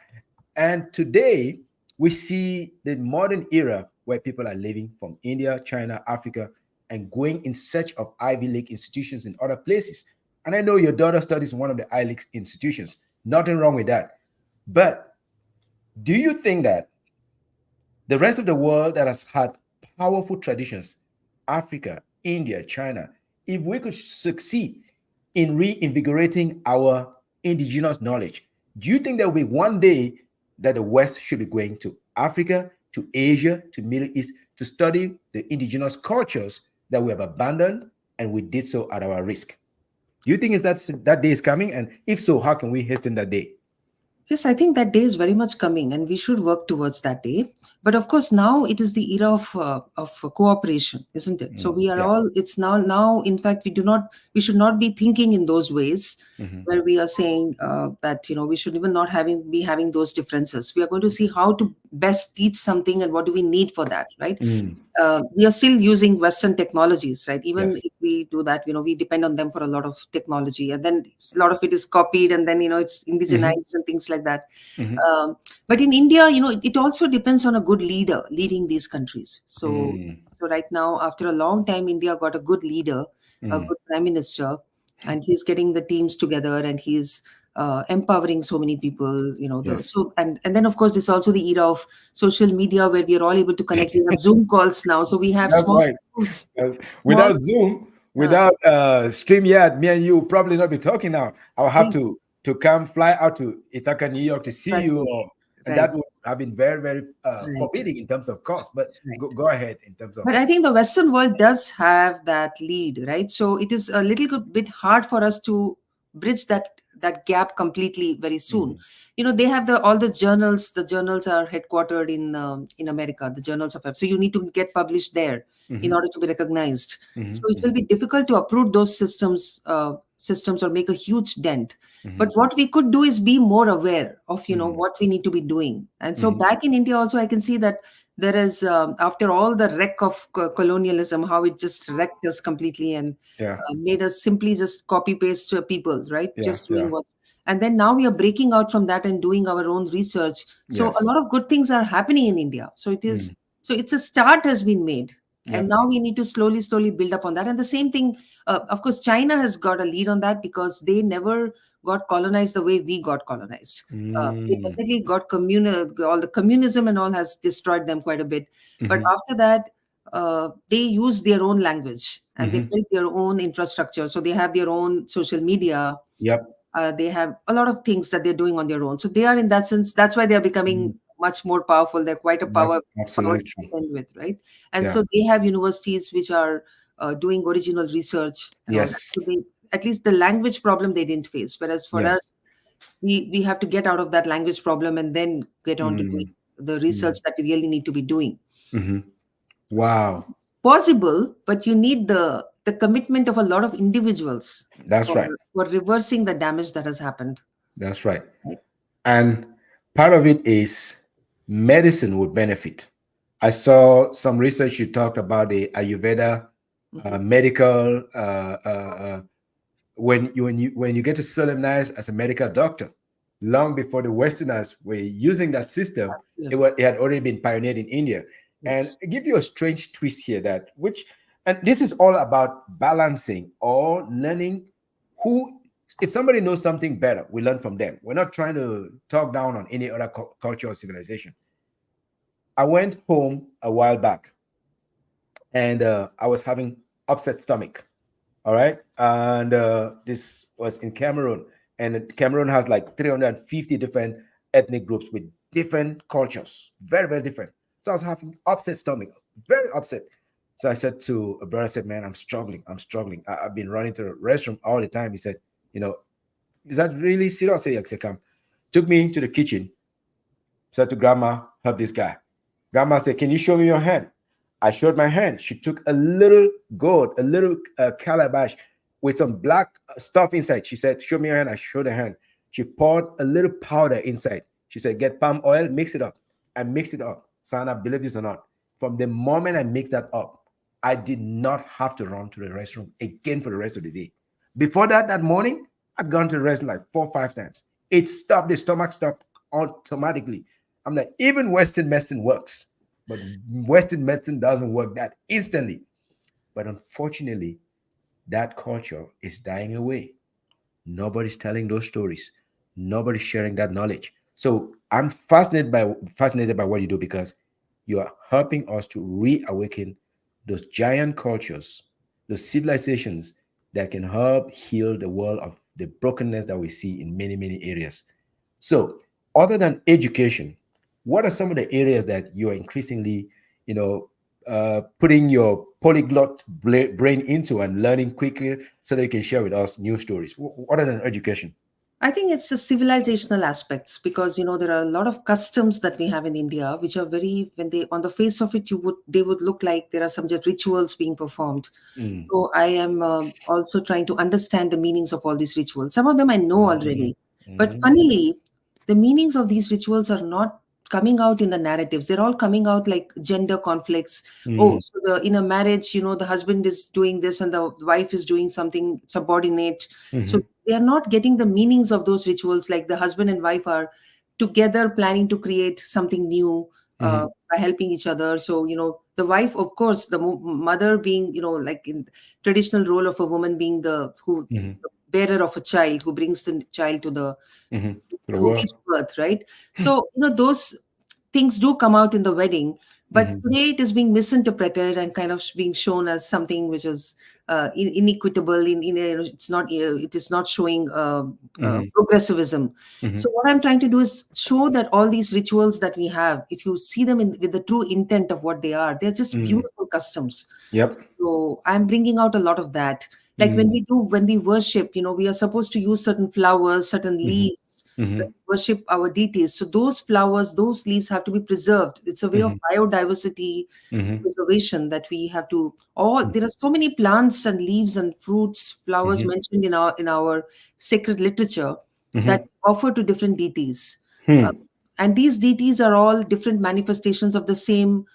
And today we see the modern era where people are leaving from India, China, Africa, and going in search of Ivy League institutions in other places. And I know your daughter studies in one of the Ivy League institutions. Nothing wrong with that. But do you think that the rest of the world that has had powerful traditions, Africa, India, China, if we could succeed in reinvigorating our indigenous knowledge, do you think there will be one day that the West should be going to Africa, to Asia, to Middle East to study the indigenous cultures that we have abandoned and we did so at our risk? Do you think that day is coming? And if so, how can we hasten that day? Yes, I think that day is very much coming, and we should work towards that day. But of course, now it is the era of cooperation, isn't it? So we are Yeah. all. It's now. In fact, we should not be thinking in those ways, Mhm. where we are saying that we should even not be having those differences. We are going to see how to best teach something and what do we need for that, right? Mm. We are still using Western technologies, right? Even Yes. if we do that, we depend on them for a lot of technology, and then a lot of it is copied, and then it's Mhm. indigenized and things like that. Mhm. But in India, it also depends on a good leader leading these countries. So, Mm. so right now, after a long time, India got a good leader, a Mm. good prime minister, and he's getting the teams together, and he's empowering so many people. Yes. So and then of course, there's also the era of social media where we are all able to connect. We have Zoom calls now, so we have That's small right. schools, small. Without Zoom, Uh, without StreamYard, me and you will probably not be talking now. I'll have yes, to come fly out to Ithaca, New York to see you, exactly. and that Right, would have been very, very right, forbidding in terms of cost. But right. go ahead in terms of. But I think the Western world does have that lead, right? So it is a little bit hard for us to bridge that gap completely very soon. Mhm. They have all the journals. The journals are headquartered in America. The journals of so you need to get published there in Mhm. order to be recognized. So Mhm. it will Mhm. be difficult to uproot those systems or make a huge dent. But Mhm. what we could do is be more aware of Mhm. what we need to be doing. And so Mhm. back in India also, I can see that there is after all the wreck of colonialism, how it just wrecked us completely and Yeah. made us simply just copy paste people, right? Yeah. Just doing Yeah. what. And then now we are breaking out from that and doing our own research. So a Yes. lot of good things are happening in India. So it is. Mm. So it's a start has been made, and Yep. now we need to slowly build up on that. And the same thing, of course, China has got a lead on that because they never got colonized the way we got colonized. They Mm. definitely got all the communism and all has destroyed them quite a bit. But Mhm. after that, they use their own language and they Mhm. build their own infrastructure. So they have their own social media. Yep. They have a lot of things that they're doing on their own. So they are in that sense. That's why they are becoming Mhm. much more powerful. They're quite a That's power absolutely to true. contend with, right? And Yeah. so they have universities which are doing original research and all that. Yes. So they, at least the language problem they didn't face. Whereas for Yes. us, we have to get out of that language problem and then get on to doing Mm. the research Mm. that we really need to be doing. Mhm. Wow. Possible, but you need the commitment of a lot of individuals That's for right. for reversing the damage that has happened. That's right. Right? And part of it is medicine would benefit. I saw some research you talked about the Ayurveda Mhm. medical when you get to solemnize as a medical doctor, long before the Westerners were using that system, Absolutely. it had already been pioneered in India. And Yes. I give you a strange twist here that which, and this is all about balancing or learning who. If somebody knows something better, we learn from them. We're not trying to talk down on any other culture or civilization. I went home a while back and I was having upset stomach. All right. And this was in Cameroon. And Cameroon has like 350 different ethnic groups with different cultures, very, very different. So I was having upset stomach. very upset. So I said to a brother, I said, man, I'm struggling. I'm struggling. I've been running to the restroom all the time. He said, you know, is that really serious? I said, "Yes, come." Took me to the kitchen, said to grandma, help this guy. Grandma said, can you show me your hand? I showed my hand. She took a little gourd, a little calabash with some black stuff inside. She said, show me your hand. I showed her hand. She poured a little powder inside. She said, get palm oil, mix it up. I mixed it up. Sana, believe this or not, from the moment I mixed that up, I did not have to run to the restroom again for the rest of the day. Before that, that morning, I'd gone to the restroom like 4 or 5 times. It stopped, the stomach stopped automatically. I'm like, even Western medicine works, but Western medicine doesn't work that instantly. But unfortunately, that culture is dying away. Nobody's telling those stories. Nobody's sharing that knowledge. So I'm fascinated by what you do because you are helping us to reawaken those giant cultures, those civilizations that can help heal the world of the brokenness that we see in many, many areas. So, other than education, what are some of the areas that you are increasingly, you know, putting your polyglot brain into and learning quickly so that you can share with us new stories? Other than education? I think it's the civilizational aspects because there are a lot of customs that we have in India, which are very when they on the face of it, you would they would look like there are some just rituals being performed. Mm. So I am also trying to understand the meanings of all these rituals. Some of them I know Mhm. already, but Mhm. funnily, the meanings of these rituals are not coming out in the narratives. They're all coming out like gender conflicts. Oh, Mhm. so in a marriage, the husband is doing this and the wife is doing something subordinate. So Mhm. they are not getting the meanings of those rituals, like the husband and wife are together planning to create something new Mhm. by helping each other. So the wife, of course, the mother being, like in traditional role of a woman being Mhm. the bearer of a child who brings the child to the Mhm. To the who world. gives birth, right? So those things do come out in the wedding, but Mhm. today it is being misinterpreted and kind of being shown as something which is inequitable. It's not. It is not showing Mhm. progressivism. Mhm. So what I'm trying to do is show that all these rituals that we have, if you see them with the true intent of what they are, they're just Mm. beautiful customs. Yep. So I'm bringing out a lot of that. Like Mm. when we worship, we are supposed to use certain flowers, certain Mhm. leaves when Mhm. we worship our deities. So those flowers, those leaves have to be preserved. It's a way of Mhm. biodiversity Mhm. preservation that we have to all Mhm. there are so many plants and leaves and fruits, flowers Mhm. mentioned in our sacred literature that Mhm. offer to different deities. Uh, Hmm. and these deities are all different manifestations of the same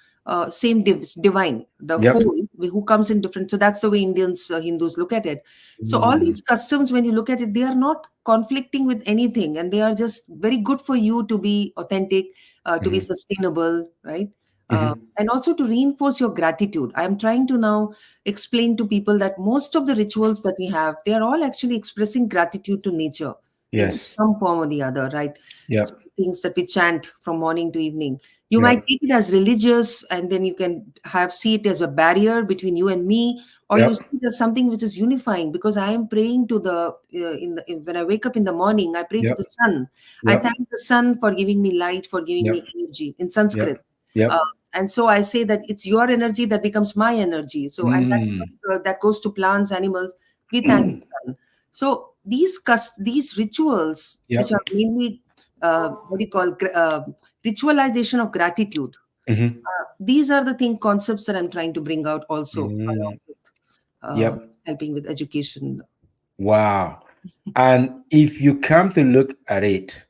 divine, the Yep. whole who comes in different. So that's the way Indians, Hindus look at it. So all Mm. these customs, when you look at it, they are not conflicting with anything, and they are just very good for you to be authentic, to be Mhm. sustainable, right? Mhm. And also to reinforce your gratitude. I am trying to now explain to people that most of the rituals that we have, they are all actually expressing gratitude to nature in Yes. some form or the other, right? So Yep. things that we chant from morning to evening, you might Yep. take it as religious, and then you can have see it as a barrier between you and me, or you Yep. see it as something which is unifying, because I am praying to when I wake up in the morning, I pray to Yep. the sun. I Yep. thank the sun for giving me light, for giving Yep. me energy in Sanskrit. Yep. uh, Yep. and so I say that it's your energy that becomes my energy. So, and Mm. that goes to plants, animals. We thank the sun. So these rituals, which Yep. are mainly what do you call ritualization of gratitude. Mhm. These are the concepts that I'm trying to bring out also, along Mm. with Yep. helping with education. Wow. And if you come to look at it,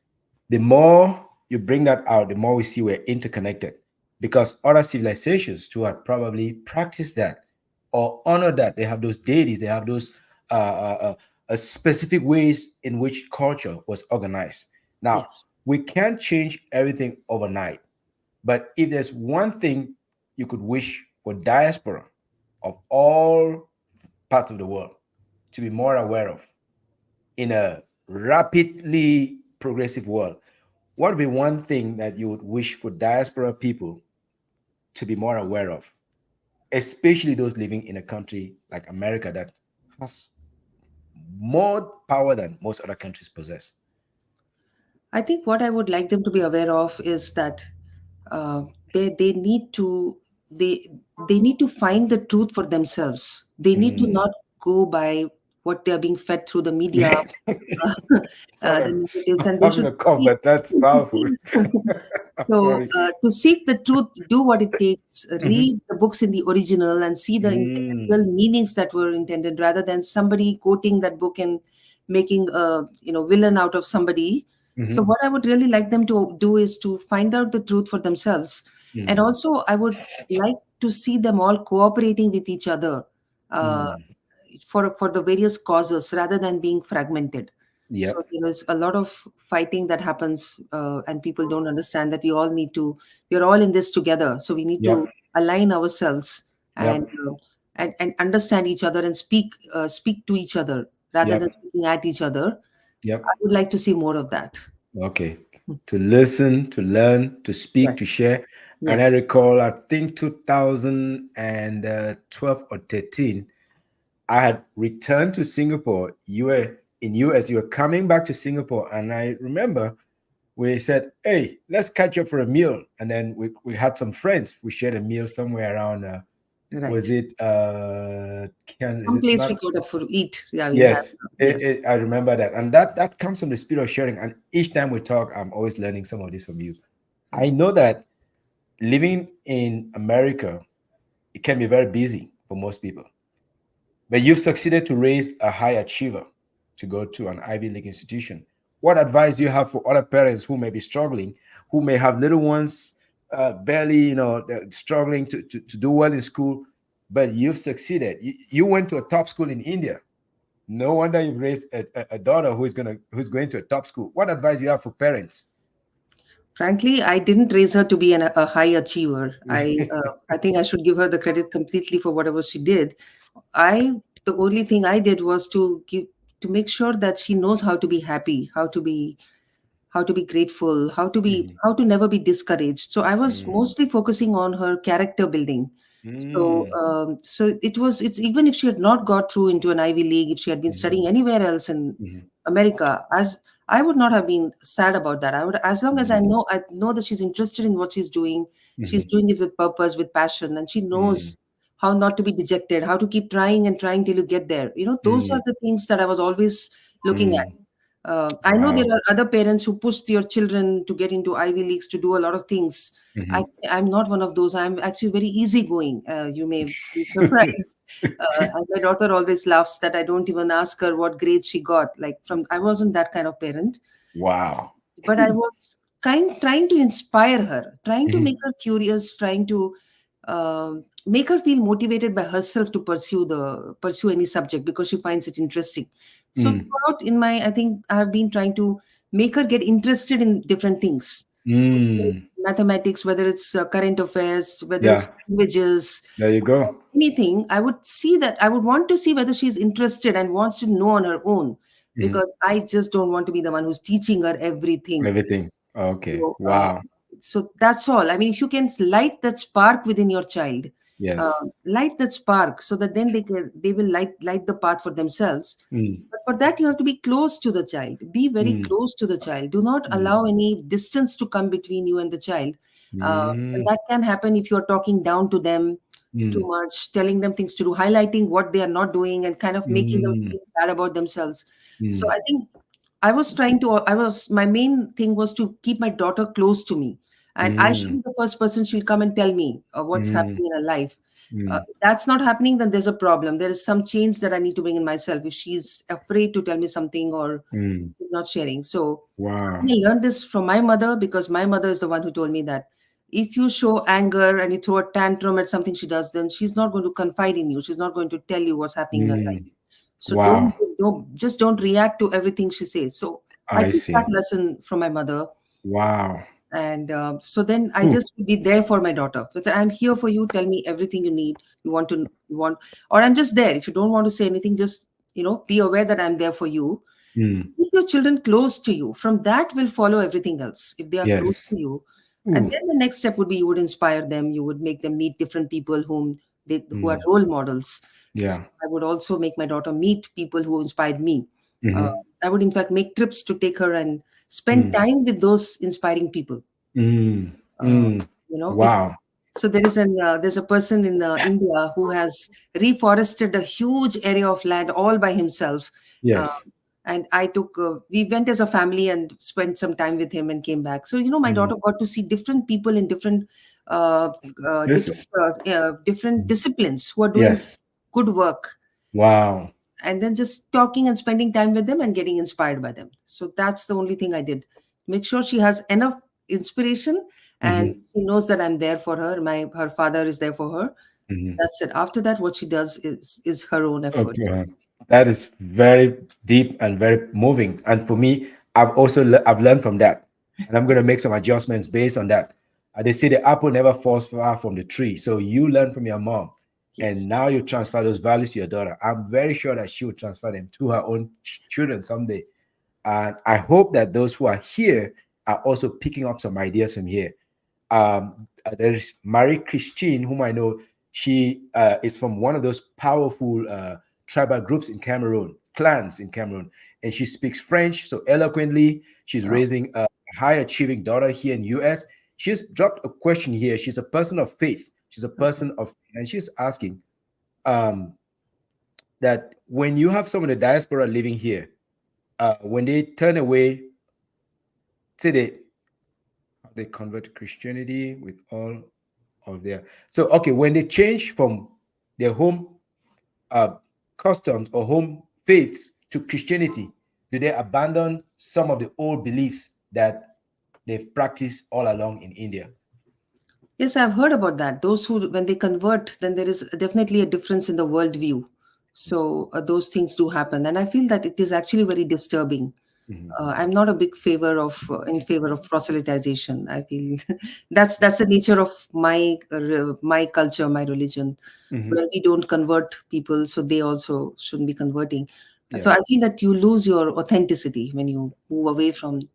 the more you bring that out, the more we see we're interconnected because other civilizations too have probably practiced that or honor that. They have those deities, they have those specific ways in which culture was organized. Now, Yes. we can't change everything overnight, but if there's one thing you could wish for diaspora of all parts of the world to be more aware of in a rapidly progressive world, what would be one thing that you would wish for diaspora people to be more aware of, especially those living in a country like America that has more power than most other countries possess? I think what I would like them to be aware of is that uh, they need to they they need to find the truth for themselves. They need to Mm. not go by what they are being fed through the media, Sorry, the negatives, I'm and they having should a cough, seek. but that's powerful. I'm So, sorry. to seek the truth, do what it takes. Hmm. Read the books in the original and see the Mm. real meanings that were intended, rather than somebody quoting that book and making a villain out of somebody. So, Hmm. what I would really like them to do is to find out the truth for themselves, and Mm. also I would like to see them all cooperating with each other. Uh, Mm. for the various causes rather than being fragmented. So Yep. there is a lot of fighting that happens, and people don't understand that we're all in this together. So we need Yep. to align ourselves and Yep. and understand each other and speak to each other rather than Yep. speaking at each other. Yep. I would like to see more of that. Okay. To listen, to learn, to speak, to Yes, share. And I yes, recall, I think 2012 or 13, I had returned to Singapore. You were in US, you were coming back to Singapore. And I remember we said, hey, let's catch up for a meal. And then we had some friends. We shared a meal somewhere around, was right. it, is Some it place we not? got up for eat. Yeah, we have. Yes, Yes, I remember that. And that comes from the spirit of sharing. And each time we talk, I'm always learning some of this from you. I right. know that living in America, it can be very busy for most people. But you've succeeded to raise a high achiever to go to an Ivy League institution. What advice do you have for other parents who may be struggling, who may have little ones barely, they're struggling to do well in school, but you've succeeded. You went to a top school in India. No wonder you've raised a daughter who's going to a top school. What advice do you have for parents? Frankly, I didn't raise her to be a high achiever. I think I should give her the credit completely for whatever she did. I The only thing I did was to make sure that she knows how to be happy, how to be grateful, Mhm. how to never be discouraged. So I was Mm. mostly focusing on her character building. So Mm. it's even if she had not got through into an Ivy League, if she had been Mhm. studying anywhere else in Mhm. America, as I would not have been sad about that. I would, as long as Mm. I know that she's interested in what she's Mhm. doing it with purpose, with passion, and she Mm. knows how not to be dejected, how to keep trying and trying till you get there. Those are Mm. the things that I was always looking at. Mm. I know there Wow. are other parents who push their children to get into Ivy Leagues to do a lot of things. Mhm. I'm not one of those. I'm actually very easygoing. You may be surprised. And my daughter always laughs that I don't even ask her what grade she got. Like I wasn't that kind of parent, Wow. but I was trying to inspire her, trying to Mhm. make her curious, trying to make her feel motivated by herself to pursue any subject because she finds it interesting. So Mm. throughout in my, I think I have been trying to make her get interested in different things. So whether it's Mm. mathematics, whether it's current affairs, whether Yeah, it's languages, there you go. anything, I would want to see whether she's interested and wants to know on her own, Mhm. because I just don't want to be the one who's teaching her everything. Everything. Okay. So, Wow. so that's all. I mean, if you can light that spark within your child, Yes. light that spark so that then they will light the path for themselves. Mm. But for that, you have to be close to the child. Be very Mm. close to the child. Do not Mm. allow any distance to come between you and the child. And Mm. that can happen if you're talking down to them too Mm. much, telling them things to do, highlighting what they are not doing, and kind of making them Mm. feel bad about themselves. So Mm. I think my main thing was to keep my daughter close to me. And I should Mm. be the first person she'll come and tell me what's Mm. happening in her life. Mm. If that's not happening, then there's a problem. There is some change that I need to bring in myself if she's afraid to tell me something or Mm. not sharing. So I Wow. think I learned this from my mother, because my mother is the one who told me that if you show anger and you throw a tantrum at something she does, then she's not going to confide in you. She's not going to tell you what's happening in her life. Mm. So Wow. don't react to everything she says. So I I took that see. lesson from my mother, Wow. and so then I Ooh. just would be there for my daughter. So I'm here for you. Tell me everything you need. You want, or I'm just there. If you don't want to say anything, just be aware that I'm there for you. Mm. Keep your children close to you. From that will follow everything else. If they are close Yes. to you, and Ooh. then the next step would be you would inspire them. You would make them meet different people who are Mm. role models. So Yeah. I would also make my daughter meet people who inspired me. Uh, Mm-hmm. I would in fact make trips to take her and spend Mm. time with those inspiring people. Mm. Uh, Mm. it's Wow. So there's a person in India who has reforested a huge area of land all by himself. Uh, Yes. and we went as a family and spent some time with him and came back. So my Mhm. daughter got to see different people in This is different disciplines who are doing yes. good work, Wow. and then just talking and spending time with them and getting inspired by them. So that's the only thing I did. Make sure she has enough inspiration, and Hmm. she knows that I'm there for her. Her father is there for her. Hmm. That's it. After that, what she does is her own effort. Okay. That is very deep and very moving. And for me, I've learned from that, and I'm going to make some adjustments based on that. They say the apple never falls far from the tree. So you learn from your mom, Yes. and now you transfer those values to your daughter. I'm very sure that she will transfer them to her own children someday. And I hope that those who are here are also picking up some ideas from here. There is Marie Christine, whom I know. She is from one of those powerful tribal groups in Cameroon, clans in Cameroon, and she speaks French so eloquently. She's Wow. raising a high achieving daughter here in US. She's dropped a question here. She's a person of faith. She's a Okay. person of, and she's asking um, that when you have some of the diaspora living here, when they turn away, say they convert to Christianity with all of their, so okay, when they change from their home uh, customs or home faiths to Christianity, do they abandon some of the old beliefs that they've practiced all along in India? Yes, I've heard about that. Those who, when they convert, then there is definitely a difference in the worldview. So those things do happen, and I feel that it is actually very disturbing. Hmm. I'm not a big favor of in favor of proselytization. I feel that's the nature of my culture, my religion, Hmm. where we don't convert people, so they also shouldn't be converting. So Yeah. I feel that you lose your authenticity when you move away from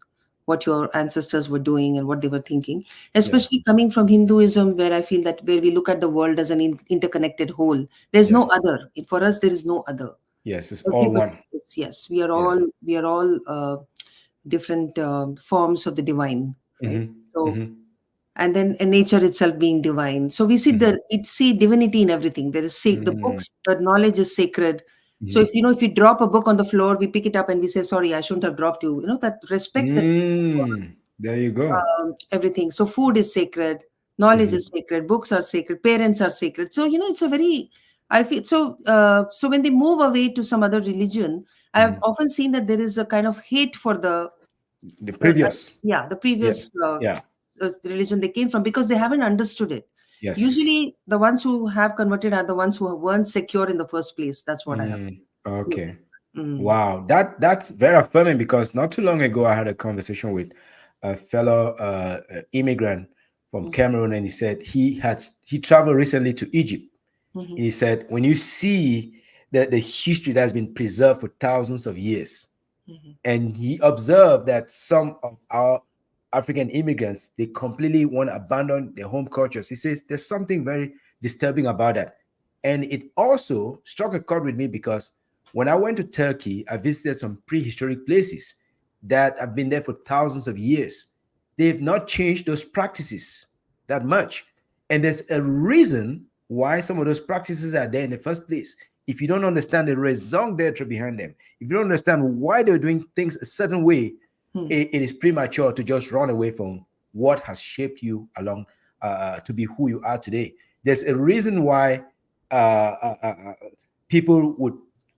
what your ancestors were doing and what they were thinking, Yeah. especially coming from Hinduism, where I feel that where we look at the world as an interconnected whole. There's no Yes. other. For us, there is no other. Yes. It's all Everybody one. is, yes, we are all Yes. different forms of the divine, right? Hmm. So, Hmm. and then nature itself being divine. So we see Hmm. divinity in everything. There is the Hmm. books, the knowledge is sacred. So Hmm. if you drop a book on the floor, we pick it up and we say, sorry, I shouldn't have dropped you. That respect that There you go. everything. So food is sacred, knowledge Hmm. is sacred, books are sacred, parents are sacred. So it's a very, I feel so. So when they move away to some other religion, I've Hmm. often seen that there is a kind of hate for The uh, previous. yeah, the Yeah. previous Yeah. religion they came from, because they haven't understood it. Yes. Usually, the ones who have converted are the ones who weren't secure in the first place. That's what I have Mm, okay. noticed. Mm. Wow. That's very affirming because not too long ago I had a conversation with a fellow immigrant from Mhm. Cameroon, and he said he traveled recently to Egypt. Mhm. And he said when you see the history that has been preserved for thousands of years, Mhm. and he observed that some of our African immigrants, they completely want to abandon their home cultures. He says there's something very disturbing about that. And it also struck a chord with me because when I went to Turkey, I visited some prehistoric places that have been there for thousands of years. They've not changed those practices that much. And there's a reason why some of those practices are there in the first place. If you don't understand the raison d'etre behind them, if you don't understand why they're doing things a certain way, Hmm. it is premature to just run away from what has shaped you along to be who you are today. There's a reason why uh, uh, uh, uh, people would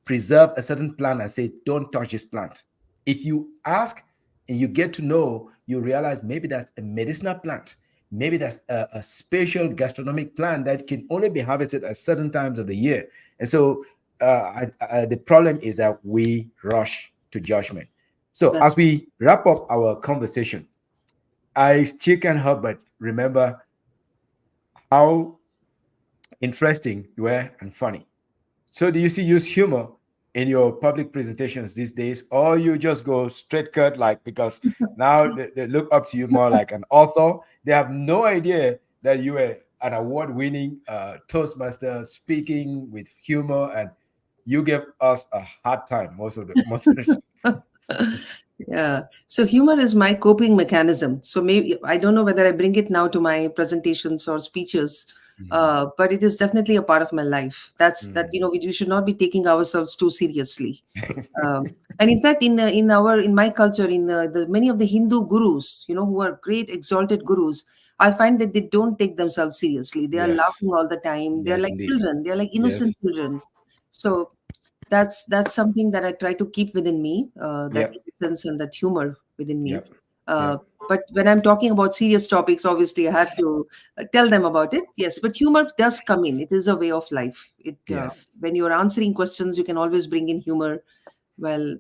preserve a certain plant and say, don't touch this plant. If you ask and you get to know, you realize maybe that's a medicinal plant. Maybe that's a special gastronomic plant that can only be harvested at certain times of the year. And so the problem is that we rush to judgment. So That's as we wrap up our conversation, I still can't help but remember how interesting you were and funny. So do you see use humor in your public presentations these days, or you just go straight cut like because now they look up to you more like an author? They have no idea that you were an award-winning Toastmaster speaking with humor, and you give us a hard time most of the Yeah. So humor is my coping mechanism. So maybe I don't know whether I bring it now to my presentations or speeches, Mhm. but it is definitely a part of my life. That's that, Mhm. we should not be taking ourselves too seriously. And in fact, in my culture, in the many of the Hindu gurus, who are great exalted gurus, I find that they don't take themselves seriously. They are Yes. laughing all the time. They are Yes, like indeed. children. They are like Yes. innocent children. So that's something that I try to keep within me, that Yep. innocence and that humor within me. Yep. Uh, Yep. but when I'm talking about serious topics, obviously I have to tell them about it. Yes, but humor does come in. It is a way of life. Yes. When you're answering questions, you can always bring in humor while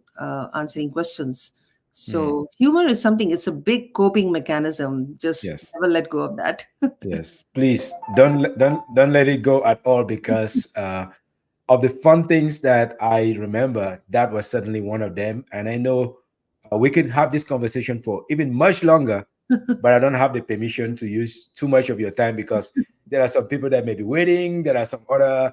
answering questions. Mm. So humor is something. It's a big coping mechanism. Just Yes. never let go of that. Yes. Please don't let it go at all, because of the fun things that I remember, that was certainly one of them. And I know we could have this conversation for even much longer, but I don't have the permission to use too much of your time, because there are some people that may be waiting. There are some other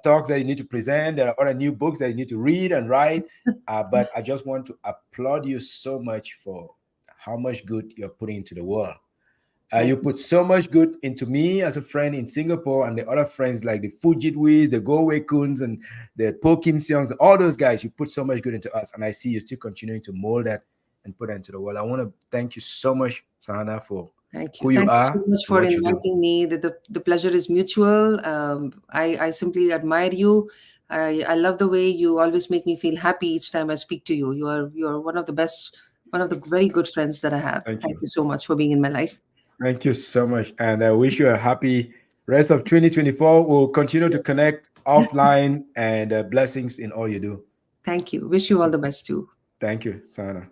talks that you need to present. There are other new books that you need to read and write. But I just want to applaud you so much for how much good you're putting into the world. Thank You you. put so much good into me as a friend in Singapore, and the other friends like the Fujitwis, the Galway Kuns, and the Po Kim Seongs, all those guys. You put so much good into us, and I see you still continuing to mold that and put that into the world. I want to thank you so much, Sahana, for Thank you. who you Thank you so are much and for what you do. inviting me. The pleasure is mutual. I simply admire you. I love the way you always make me feel happy each time I speak to you. You are one of the best, one of the very good friends that I have. Thank Thank you. you so much for being in my life. Thank you so much. And I wish you a happy rest of 2024. We'll continue to connect offline, and blessings in all you do. Thank you. Wish you all the best too. Thank you, Sahana.